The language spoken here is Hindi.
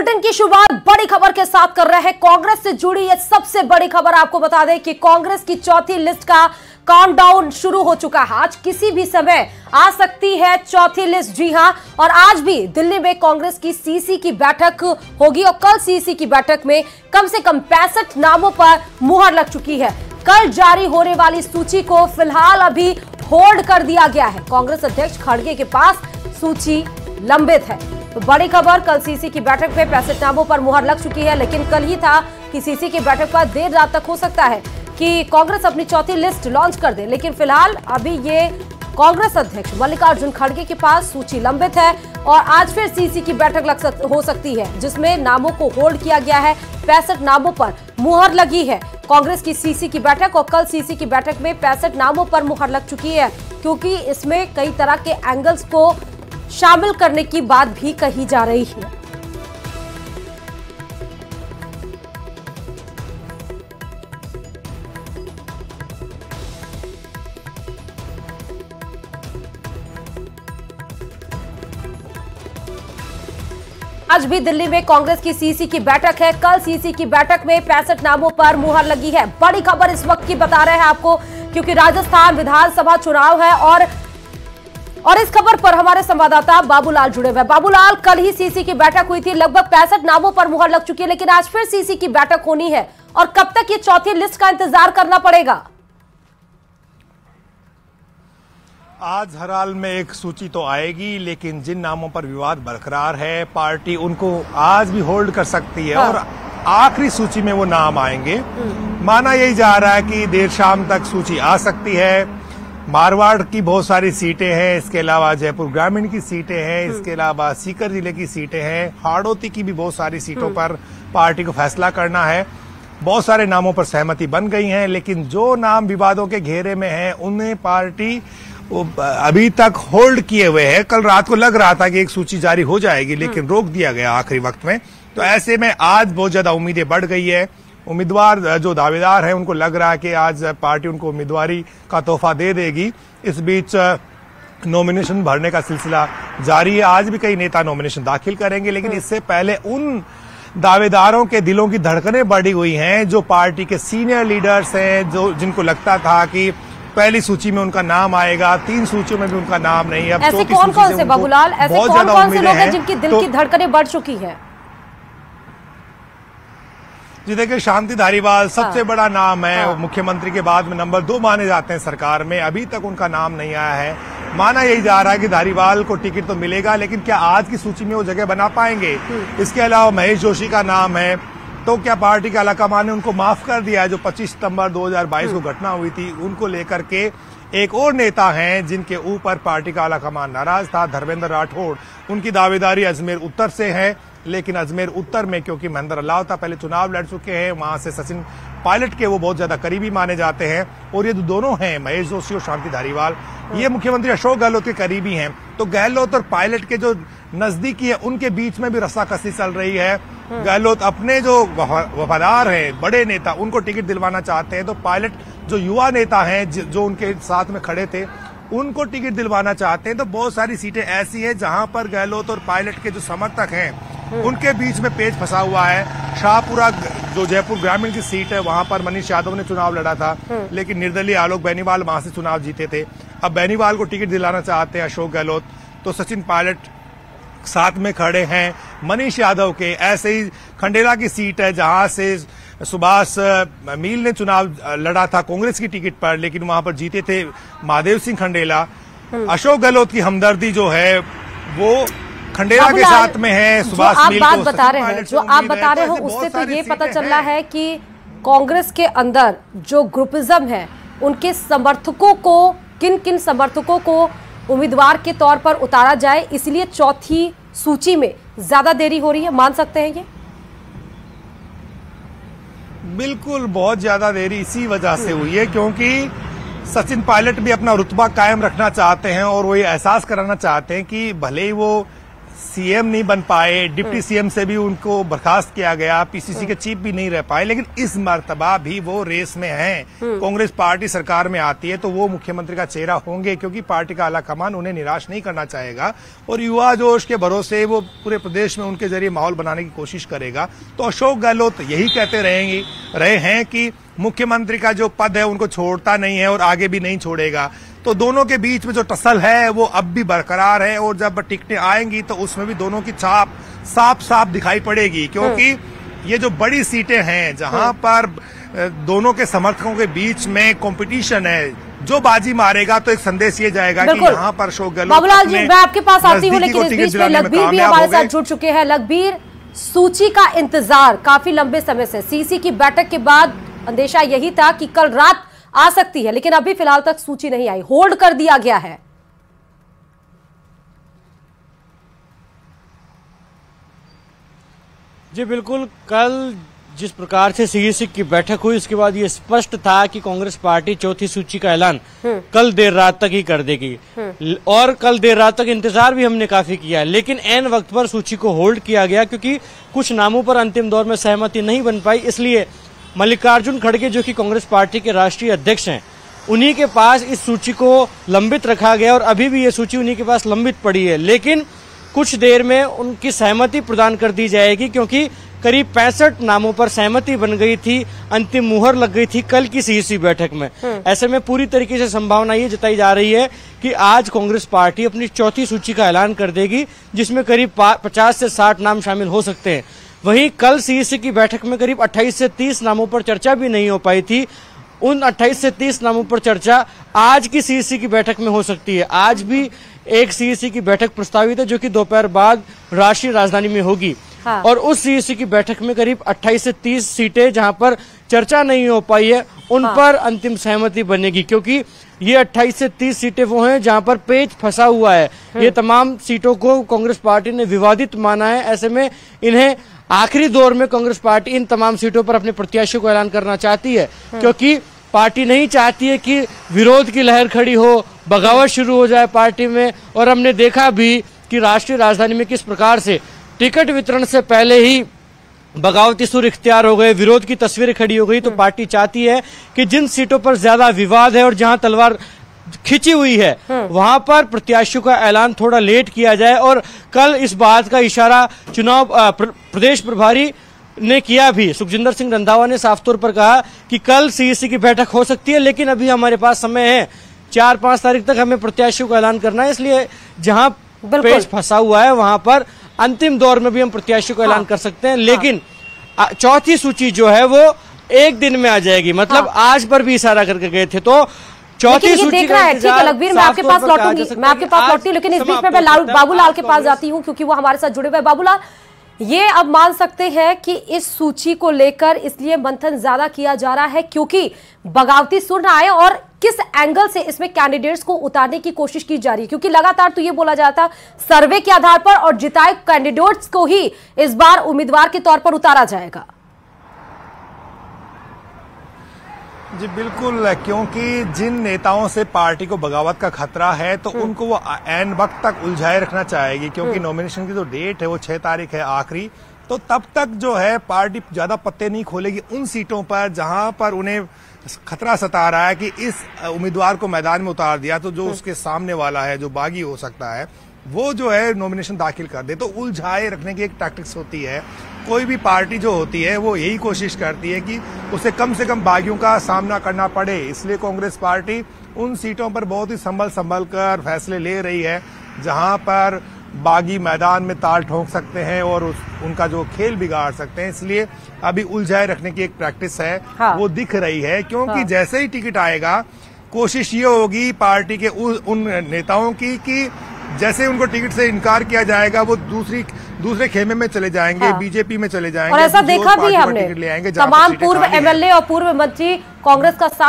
बुलेटिन की शुरुआत बड़ी खबर के साथ कर रहे हैं। कांग्रेस से जुड़ी ये सबसे बड़ी खबर आपको बता दें कि कांग्रेस की चौथी लिस्ट का काउंटडाउन शुरू हो चुका है। आज किसी भी समय आ सकती है चौथी लिस्ट। जी हां, और आज भी दिल्ली में कांग्रेस की सीसी की बैठक होगी और कल सीसी की बैठक में कम से कम 65 नामों पर मुहर लग चुकी है। कल जारी होने वाली सूची को फिलहाल अभी होल्ड कर दिया गया है। कांग्रेस अध्यक्ष खड़गे के पास सूची लंबित है। तो बड़ी खबर, कल सीसी की बैठक में 65 नामों पर मुहर लग चुकी है। लेकिन कल ही था कि सीसी की बैठक पर देर रात तक हो सकता है कि कांग्रेस अपनी चौथी लिस्ट लॉन्च कर दे। लेकिन फिलहाल अभी ये कांग्रेस अध्यक्ष मल्लिकार्जुन खड़गे के पास सूची लंबित है और आज फिर सीसी की बैठक हो सकती है, जिसमें नामों को होल्ड किया गया है। 65 नामों पर मुहर लगी है कांग्रेस की सीसी की बैठक, और कल सीसी की बैठक में 65 नामों पर मुहर लग चुकी है, क्योंकि इसमें कई तरह के एंगल्स को शामिल करने की बात भी कही जा रही है। आज भी दिल्ली में कांग्रेस की सीसी की बैठक है। कल सीसी की बैठक में 65 नामों पर मुहर लगी है। बड़ी खबर इस वक्त की बता रहे हैं आपको, क्योंकि राजस्थान विधानसभा चुनाव है और इस खबर पर हमारे संवाददाता बाबूलाल जुड़े हुए हैं। बाबूलाल, कल ही सीसी की बैठक हुई थी, लगभग 65 नामों पर मुहर लग चुकी है, लेकिन आज फिर सीसी की बैठक होनी है और कब तक ये चौथी लिस्ट का इंतजार करना पड़ेगा? आज हर हाल में एक सूची तो आएगी, लेकिन जिन नामों पर विवाद बरकरार है पार्टी उनको आज भी होल्ड कर सकती है। और आखिरी सूची में वो नाम आएंगे। माना यही जा रहा है कि देर शाम तक सूची आ सकती है। मारवाड़ की बहुत सारी सीटें हैं, इसके अलावा जयपुर ग्रामीण की सीटें हैं, इसके अलावा सीकर जिले की सीटें हैं, हाड़ौती की भी बहुत सारी सीटों पर पार्टी को फैसला करना है। बहुत सारे नामों पर सहमति बन गई है, लेकिन जो नाम विवादों के घेरे में हैं उन्हें पार्टी अभी तक होल्ड किए हुए है। कल रात को लग रहा था कि एक सूची जारी हो जाएगी, लेकिन रोक दिया गया आखिरी वक्त में। तो ऐसे में आज बहुत ज्यादा उम्मीदें बढ़ गई है। उम्मीदवार जो दावेदार हैं उनको लग रहा है कि आज पार्टी उनको उम्मीदवारी का तोहफा दे देगी। इस बीच नॉमिनेशन भरने का सिलसिला जारी है। आज भी कई नेता नॉमिनेशन दाखिल करेंगे, लेकिन इससे पहले उन दावेदारों के दिलों की धड़कनें बढ़ी हुई हैं जो पार्टी के सीनियर लीडर्स हैं, जो जिनको लगता था कि पहली सूची में उनका नाम आएगा, 3 सूचियों में भी उनका नाम नहीं। अब ऐसे कौन-कौन से बाबूलाल, ऐसे कौन-कौन से लोग हैं जिनकी दिल की धड़कनें बढ़ चुकी है? जी देखिए, शांति धारीवाल सबसे बड़ा नाम है। मुख्यमंत्री के बाद में नंबर 2 माने जाते हैं सरकार में। अभी तक उनका नाम नहीं आया है। माना यही जा रहा है कि धारीवाल को टिकट तो मिलेगा, लेकिन क्या आज की सूची में वो जगह बना पाएंगे? इसके अलावा महेश जोशी का नाम है। तो क्या पार्टी के आलाकमान ने उनको माफ कर दिया है? जो 25 सितंबर 2022 को घटना हुई थी, उनको लेकर के एक और नेता हैं जिनके ऊपर पार्टी का आलाकमान नाराज था, धर्मेंद्र राठौड़। उनकी दावेदारी अजमेर उत्तर से है, लेकिन अजमेर उत्तर में क्योंकि महेंद्र अल्लावता पहले चुनाव लड़ चुके हैं, वहां से सचिन पायलट के वो बहुत ज्यादा करीबी माने जाते हैं। और ये दोनों हैं, महेश जोशी और शांति धारीवाल, ये मुख्यमंत्री अशोक गहलोत के करीबी हैं। तो गहलोत और पायलट के जो नजदीकी है उनके बीच में भी रस्साकसी चल रही है। गहलोत अपने जो वफादार हैं, बड़े नेता, उनको टिकट दिलवाना चाहते हैं, तो पायलट जो युवा नेता हैं जो उनके साथ में खड़े थे, उनको टिकट दिलवाना चाहते हैं। तो बहुत सारी सीटें ऐसी हैं जहां पर गहलोत और पायलट के जो समर्थक हैं उनके बीच में पेच फंसा हुआ है। शाहपुरा जो जयपुर ग्रामीण की सीट है, वहां पर मनीष यादव ने चुनाव लड़ा था, लेकिन निर्दलीय आलोक बेनीवाल वहां से चुनाव जीते थे। अब बेनीवाल को टिकट दिलाना चाहते हैं अशोक गहलोत, तो सचिन पायलट साथ में खड़े हैं मनीष यादव के। ऐसे ही खंडेला की सीट है जहां से सुभाष मील ने चुनाव लड़ा था कांग्रेस की टिकट पर, लेकिन वहां पर जीते थे महादेव सिंह खंडेला। अशोक गहलोत की हमदर्दी जो है वो खंडेला के साथ में है। सुभाष मील को बता रहे हैं, जो आप बता रहे हो उससे तो ये पता चल रहा है कि कांग्रेस के अंदर जो ग्रुपिज्म है, उनके समर्थकों को, किन किन समर्थकों को उम्मीदवार के तौर पर उतारा जाए, इसलिए चौथी सूची में ज्यादा देरी हो रही है, मान सकते हैं ये? बिल्कुल, बहुत ज्यादा देरी इसी वजह से हुई है क्योंकि सचिन पायलट भी अपना रुतबा कायम रखना चाहते हैं और वो ये एहसास कराना चाहते हैं कि भले ही वो सीएम नहीं बन पाए, डिप्टी सीएम से भी उनको बर्खास्त किया गया, पीसीसी के चीफ भी नहीं रह पाए, लेकिन इस मर्तबा भी वो रेस में हैं। कांग्रेस पार्टी सरकार में आती है तो वो मुख्यमंत्री का चेहरा होंगे, क्योंकि पार्टी का आलाकमान उन्हें निराश नहीं करना चाहेगा और युवा जोश के भरोसे वो पूरे प्रदेश में उनके जरिए माहौल बनाने की कोशिश करेगा। तो अशोक गहलोत यही कहते रहे हैं कि मुख्यमंत्री का जो पद है उनको छोड़ता नहीं है और आगे भी नहीं छोड़ेगा। तो दोनों के बीच में जो टसल है वो अब भी बरकरार है और जब टिकटें आएंगी तो उसमें भी दोनों की छाप साफ साफ दिखाई पड़ेगी, क्योंकि ये जो बड़ी सीटें हैं जहां पर दोनों के समर्थकों के बीच में कंपटीशन है, जो बाजी मारेगा तो एक संदेश ये जाएगा कि यहाँ पर अशोक गहलोत। बाबूलाल जी, मैं आपके पास आती हूँ, लेकिन इस बीच में लखबीर भी हमारे साथ जुड़ चुके हैं। लखबीर, सूची का इंतजार काफी लंबे समय से, सीसी की बैठक के बाद अंदेशा यही था कि कल रात आ सकती है, लेकिन अभी फिलहाल तक सूची नहीं आई, होल्ड कर दिया गया है। जी बिल्कुल, कल जिस प्रकार से सीईसी की बैठक हुई उसके बाद ये स्पष्ट था कि कांग्रेस पार्टी चौथी सूची का ऐलान कल देर रात तक ही कर देगी और कल देर रात तक इंतजार भी हमने काफी किया, लेकिन ऐन वक्त पर सूची को होल्ड किया गया क्योंकि कुछ नामों पर अंतिम दौर में सहमति नहीं बन पाई। इसलिए मल्लिकार्जुन खड़गे, जो कि कांग्रेस पार्टी के राष्ट्रीय अध्यक्ष हैं, उन्हीं के पास इस सूची को लंबित रखा गया और अभी भी ये सूची उन्हीं के पास लंबित पड़ी है। लेकिन कुछ देर में उनकी सहमति प्रदान कर दी जाएगी, क्योंकि करीब 65 नामों पर सहमति बन गई थी, अंतिम मुहर लग गई थी कल की सीईसी बैठक में। ऐसे में पूरी तरीके से संभावना ये जताई जा रही है कि आज कांग्रेस पार्टी अपनी चौथी सूची का ऐलान कर देगी, जिसमें करीब 50 से 60 नाम शामिल हो सकते हैं। वहीं कल सीईसी की बैठक में करीब 28 से 30 नामों पर चर्चा भी नहीं हो पाई थी। उन 28 से 30 नामों पर चर्चा आज की सीईसी की बैठक में हो सकती है। आज भी एक सीईसी की बैठक प्रस्तावित है, जो कि दोपहर बाद राष्ट्रीय राजधानी में होगी। हाँ। और उस सीईसी की बैठक में करीब 28 से 30 सीटें जहां पर चर्चा नहीं हो पाई है, उन पर अंतिम सहमति बनेगी, क्योंकि ये 28 से 30 सीटें वो हैं जहां पर पेच फंसा हुआ है। ये तमाम सीटों को कांग्रेस पार्टी ने विवादित माना है। ऐसे में इन्हें आखिरी दौर में कांग्रेस पार्टी इन तमाम सीटों पर अपने प्रत्याशियों को ऐलान करना चाहती है, क्योंकि पार्टी नहीं चाहती है कि विरोध की लहर खड़ी हो, बगावत शुरू हो जाए पार्टी में। और हमने देखा भी कि राष्ट्रीय राजधानी में किस प्रकार से टिकट वितरण से पहले ही बगावती सुर इख्तियार हो गए, विरोध की तस्वीरें खड़ी हो गई। तो पार्टी चाहती है कि जिन सीटों पर ज्यादा विवाद है और जहां तलवार खिंची हुई है, वहां पर प्रत्याशियों का ऐलान थोड़ा लेट किया जाए। और कल इस बात का इशारा चुनाव प्रदेश प्रभारी ने किया भी। सुखजिंदर सिंह रंधावा ने साफ तौर पर कहा कि कल सीईसी की बैठक हो सकती है, लेकिन अभी हमारे पास समय है, 4-5 तारीख तक हमें प्रत्याशियों का ऐलान करना है। इसलिए जहां पेच फंसा हुआ है वहां पर अंतिम दौर में भी हम प्रत्याशियों का ऐलान कर सकते हैं। लेकिन चौथी सूची जो है वो एक दिन में आ जाएगी, मतलब आज पर भी इशारा करके गए थे। तो चौथी सूची देख रहा है। ठीक है लखबीर, मैं आपके पास लौटूंगी, लेकिन इस बीच में मैं बाबूलाल के पास जाती हूँ, क्योंकि वो हमारे साथ जुड़े हुए। बाबूलाल, ये अब मान सकते हैं कि इस सूची को लेकर इसलिए मंथन ज्यादा किया जा रहा है क्योंकि बगावती सुर न आए, और किस एंगल से इसमें कैंडिडेट्स को उतारने की कोशिश की जा रही है, क्योंकि लगातार तो ये बोला जाता सर्वे के आधार पर और जिताए कैंडिडेट्स को ही इस बार उम्मीदवार के तौर पर उतारा जाएगा। जी बिल्कुल, क्योंकि जिन नेताओं से पार्टी को बगावत का खतरा है तो उनको वो एन वक्त तक उलझाए रखना चाहेगी, क्योंकि नॉमिनेशन की जो डेट है वो 6 तारीख है आखिरी। तो तब तक जो है पार्टी ज्यादा पत्ते नहीं खोलेगी उन सीटों पर जहां पर उन्हें खतरा सता रहा है कि इस उम्मीदवार को मैदान में उतार दिया तो जो उसके सामने वाला है, जो बागी हो सकता है, वो जो है नॉमिनेशन दाखिल कर दे। तो उलझाए रखने की एक टैक्टिक्स होती है। कोई भी पार्टी जो होती है वो यही कोशिश करती है कि उसे कम से कम बागियों का सामना करना पड़े। इसलिए कांग्रेस पार्टी उन सीटों पर बहुत ही संभल कर फैसले ले रही है जहां पर बागी मैदान में ताल ठोक सकते हैं और उनका जो खेल बिगाड़ सकते हैं। इसलिए अभी उलझाए रखने की एक प्रैक्टिस है, वो दिख रही है। क्योंकि जैसे ही टिकट आएगा कोशिश ये होगी पार्टी के उन नेताओं की कि जैसे उनको टिकट से इनकार किया जाएगा वो दूसरे खेमे में चले जाएंगे, बीजेपी में चले जाएंगे। और ऐसा देखा भी हमने, तमाम पूर्व एमएलए और पूर्व मंत्री कांग्रेस का साथ